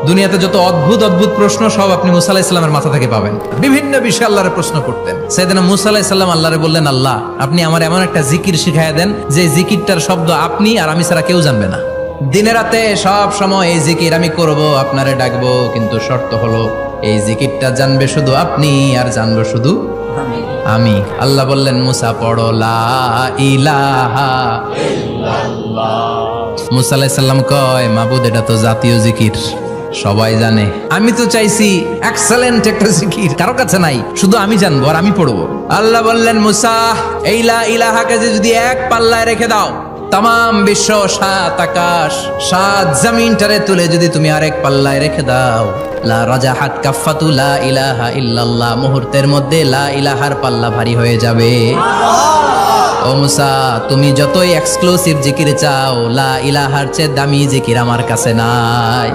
দুনিয়াতে যত অদ্ভুত অদ্ভুত প্রশ্ন সব আপনি মুসা আলাইহিস সালামের মাথা থেকে পাবেন। বিভিন্ন বিষয়ে আল্লাহরে প্রশ্ন করতেন। সাইয়েদনা মুসা আলাইহিস সালাম আল্লাহরে বললেন, আল্লাহ আপনি আমার এমন একটা জিকির শিখাইয়া দেন যে জিকিরটার শব্দ আপনি আর আমি ছাড়া কেউ জানবে না। দিনে রাতে সব সময় এই জিকির আমি করব, আপনারে ডাকবো, কিন্তু শর্ত হলো এই জিকিরটা জানবে শুধু আপনি আর জানবো শুধু আমি। আল্লাহ বললেন, মুসা পড়ো লা ইলাহা ইল্লাল্লাহ। মুসা আলাইহিস সালাম কয়, মাবুদ এটা তো জাতীয় জিকির, সবাই জানে। আমি তো চাইছি এক্সেলেন্ট একটা জিকির, কারো কাছে নাই, শুধু আমি জানবো আর আমি পড়বো। আল্লাহ বললেন, মুসা এই লা ইলাহাকে যদি এক পাল্লায় রেখে দাও, তাম বিশ্ব, 7 আকাশ 7 জমিনটারে তুলে যদি তুমি আরেক পাল্লায় রেখে দাও, লা রাজাহাত কাফাতু লা ইলাহা ইল্লাল্লাহ, মুহূর্তের মধ্যে লা ইলাহার পাল্লা ভারী হয়ে যাবে। ও মুসা, তুমি যতই এক্সক্লুসিভ জিকির চাও, লা ইলাহার চেয়ে দামি জিকির আমার কাছে নাই।